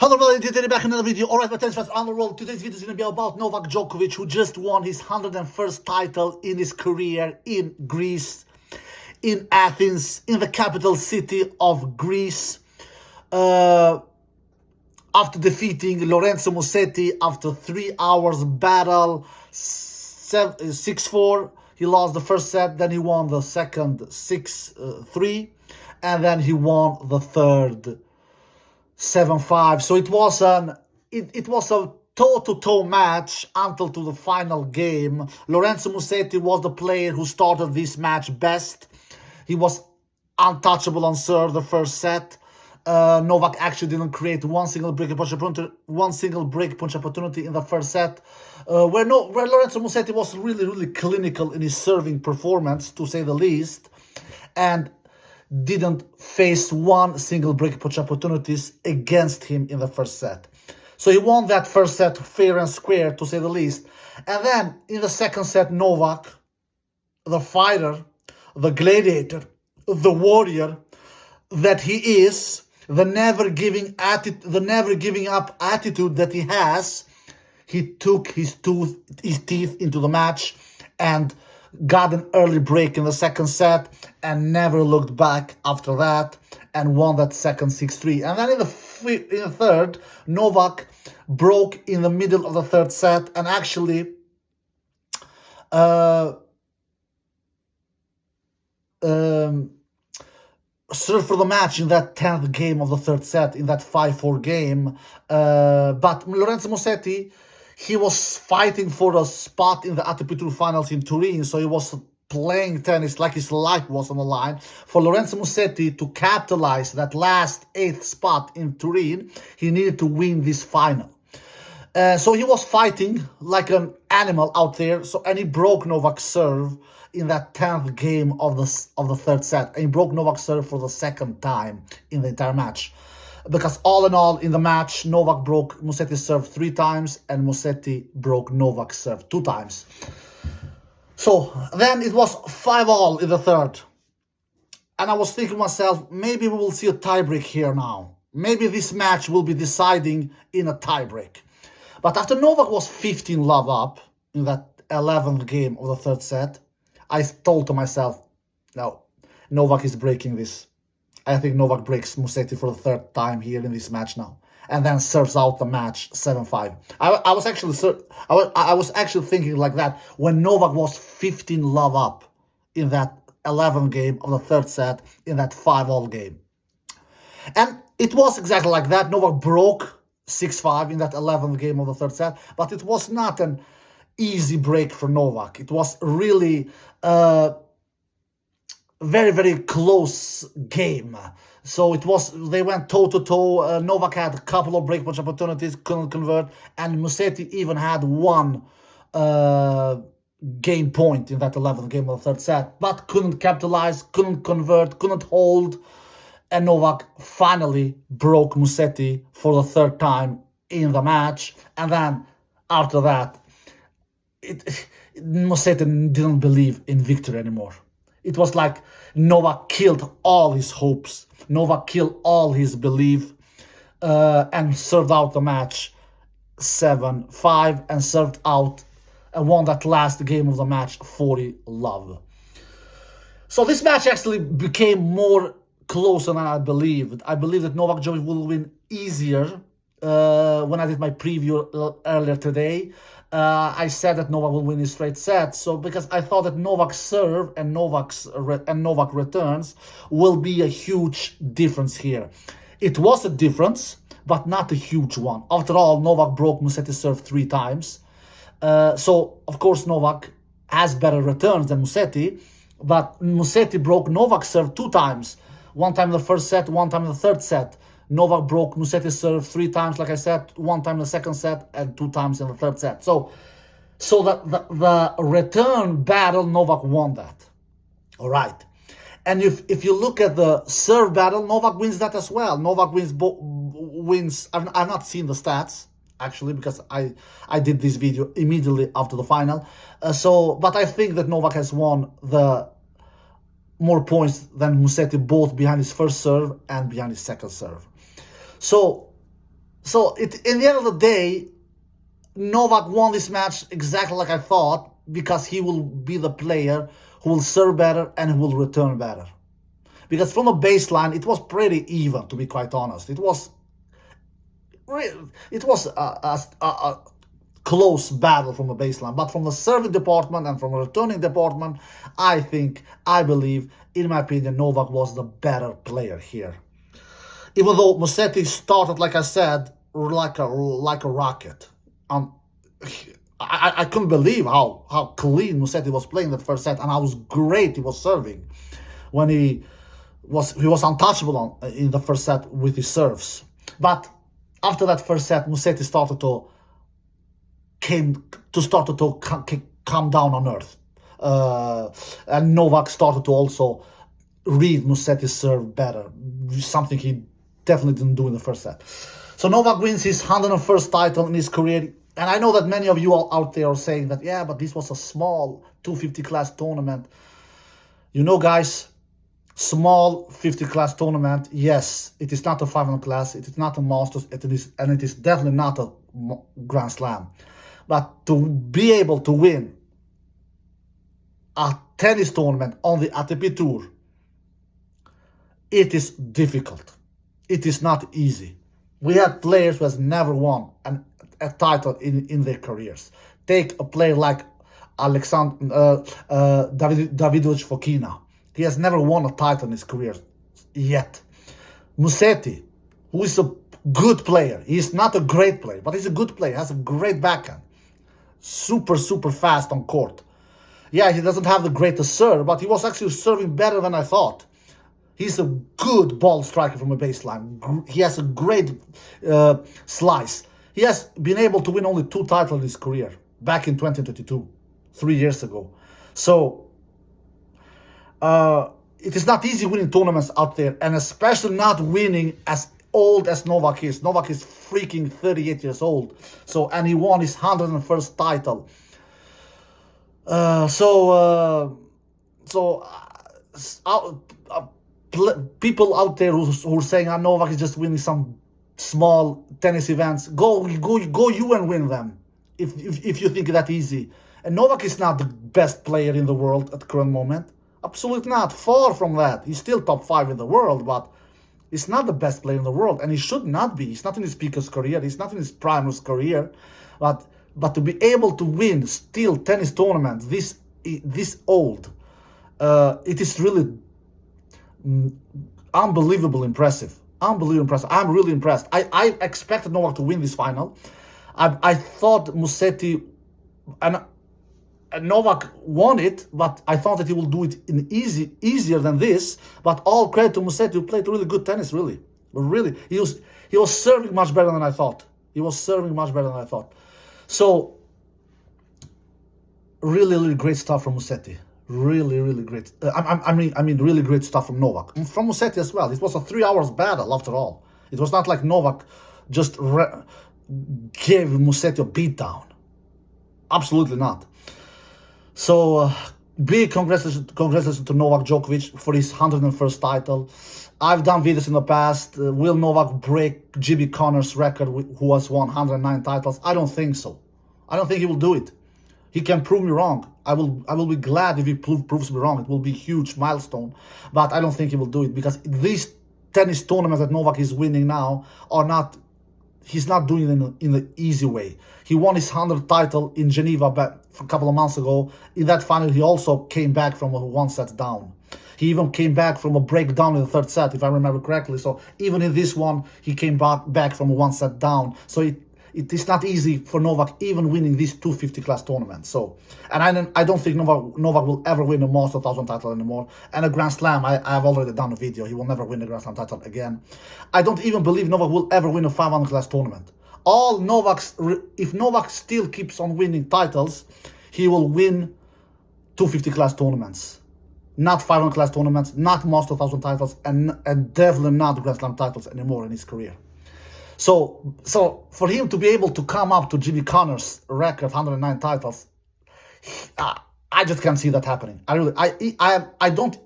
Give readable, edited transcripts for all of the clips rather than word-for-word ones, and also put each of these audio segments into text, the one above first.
Hello everybody, today back in another video. Alright, my friends, on the roll. Today's video is going to be about Novak Djokovic, who just won his 101st title in his career in Greece, in Athens, in the capital city of Greece. After defeating Lorenzo Musetti after 3 hours battle, 6-4. He lost the first set, then he won the second 6-3, and then he won the third 7-5. So it was a toe-to-toe match until to the final game. Lorenzo Musetti was the player who started this match best. He was untouchable on serve the first set. Novak actually didn't create one single break punch opportunity in the first set, where Lorenzo Musetti was really clinical in his serving performance, to say the least, and didn't face one single break punch opportunities against him in the first set. So he won that first set fair and square, to say the least. And then in the second set, Novak, the fighter, the gladiator, the warrior that he is, the never giving up attitude that he has, he took his teeth into the match and got an early break in the second set and never looked back after that and won that second 6-3. And then in the third, Novak broke in the middle of the third set and actually served for the match in that 10th game of the third set, in that 5-4 game. But Lorenzo Musetti, he was fighting for a spot in the ATP Tour finals in Turin, so he was playing tennis like his life was on the line. For Lorenzo Musetti to capitalize that last 8th spot in Turin, he needed to win this final. So he was fighting like an animal out there. And he broke Novak's serve in that 10th game of the third set. And he broke Novak's serve for the second time in the entire match. Because all in all, in the match, Novak broke Musetti's serve 3 times and Musetti broke Novak's serve 2 times. So then it was 5-all in the third. And I was thinking to myself, maybe we will see a tiebreak here now. Maybe this match will be deciding in a tiebreak. But after Novak was 15-love up in that 11th game of the third set, I thought to myself, no, Novak is breaking this. I think Novak breaks Musetti for the third time here in this match now, and then serves out the match 7-5. I was actually thinking like that when Novak was 15-love up in that 11th game of the third set in that 5-all game, and it was exactly like that. Novak broke 6-5 in that 11th game of the third set, but it was not an easy break for Novak. It was really very close game. So they went toe-to-toe. Novak had a couple of break punch opportunities, couldn't convert, and Musetti even had one game point in that 11th game of the third set, but couldn't capitalize, couldn't convert, couldn't hold, and Novak finally broke Musetti for the third time in the match. And then after that, Musetti didn't believe in victory anymore. It was like Novak killed all his hopes. Novak killed all his belief and served out the match 7-5 and served out and won that last game of the match 40-love. So this match actually became more closer than I believed. I believed that Novak Djokovic will win easier when I did my preview earlier today. I said that Novak will win his straight set, so because I thought that Novak's serve and Novak returns will be a huge difference here. It was a difference, but not a huge one. After all, Novak broke Musetti's serve 3 times. So, of course, Novak has better returns than Musetti, but Musetti broke Novak's serve 2 times. 1 time in the first set, 1 time in the third set. Novak broke Musetti's serve 3 times, like I said, 1 time in the second set and 2 times in the third set. So the return battle, Novak won that. All right. And if you look at the serve battle, Novak wins that as well. Novak wins. I've not seen the stats, actually, because I did this video immediately after the final. But I think that Novak has won the more points than Musetti, both behind his first serve and behind his second serve. So So in the end of the day, Novak won this match exactly like I thought, because he will be the player who will serve better and who will return better. Because from the baseline, it was pretty even, to be quite honest. It was a close battle from the baseline, but from the serving department and from the returning department, I believe, in my opinion, Novak was the better player here. Even though Musetti started, like I said, like a rocket. I couldn't believe how clean Musetti was playing that first set, and how great he was serving when he was untouchable in the first set with his serves. But after that first set, Musetti started to come down on earth, and Novak started to also read Musetti's serve better, something he definitely didn't do in the first set. So Novak wins his 101st title in his career. And I know that many of you out there are saying that, yeah, but this was a small 250 class tournament. You know, guys, small 50 class tournament, yes, it is not a 500 class, it is not a Masters, and it is definitely not a Grand Slam. But to be able to win a tennis tournament on the ATP Tour, it is difficult. It is not easy. We had players who has never won a title in their careers. Take a player like Davidovich Fokina. He has never won a title in his career yet. Musetti, who is a good player. He's not a great player, but he's a good player. Has a great backhand. Super fast on court. Yeah, he doesn't have the greatest serve, but he was actually serving better than I thought. He's a good ball striker from a baseline. He has a great slice. He has been able to win only 2 titles in his career, back in 2022, 3 years ago. So it is not easy winning tournaments out there, and especially not winning as old as Novak is. Novak is freaking 38 years old. So, and he won his 101st title. People out there who are saying, Novak is just winning some small tennis events, go you and win them if you think that easy. And Novak is not the best player in the world at the current moment. Absolutely not. Far from that. He's still top 5 in the world, but he's not the best player in the world, and he should not be. He's not in his peak of his career. He's not in his prime of his career. But to be able to win still tennis tournaments this old, it is really unbelievably impressive. Unbelievably impressive. I'm really impressed. I expected Novak to win this final. I thought Musetti and Novak won it, but I thought that he will do it easier than this. But all credit to Musetti, who played really good tennis. Really, he was serving much better than I thought. So really great stuff from Musetti. Really great. I mean, really great stuff from Novak. And from Musetti as well. It was a 3 hours battle after all. It was not like Novak just gave Musetti a beatdown. Absolutely not. So big congratulations to Novak Djokovic for his 101st title. I've done videos in the past. Will Novak break Jimmy Connor's record, who has won 109 titles? I don't think so. I don't think he will do it. He can prove me wrong. I will be glad if he proves me wrong. It will be a huge milestone. But I don't think he will do it, because these tennis tournaments that Novak is winning now are not, he's not doing it in the easy way. He won his 100th title in Geneva a couple of months ago. In that final, he also came back from a 1-set down. He even came back from a breakdown in the 3rd set, if I remember correctly. So even in this one, he came back from a 1-set down. So it is not easy for Novak even winning these 250 class tournaments. So, and I don't think Novak will ever win a Master 1000 title anymore. And a Grand Slam, I've already done a video. He will never win a Grand Slam title again. I don't even believe Novak will ever win a 500 class tournament. If Novak still keeps on winning titles, he will win 250 class tournaments. Not 500 class tournaments, not Master 1000 titles, and definitely not Grand Slam titles anymore in his career. So for him to be able to come up to Jimmy Connor's record, 109 titles, I just can't see that happening. I don't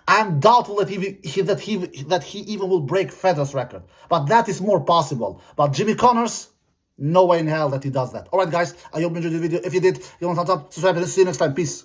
I'm doubtful that he even will break Federer's record. But that is more possible. But Jimmy Connors, no way in hell that he does that. Alright guys, I hope you enjoyed the video. If you did, give a thumbs up, subscribe, and see you next time. Peace.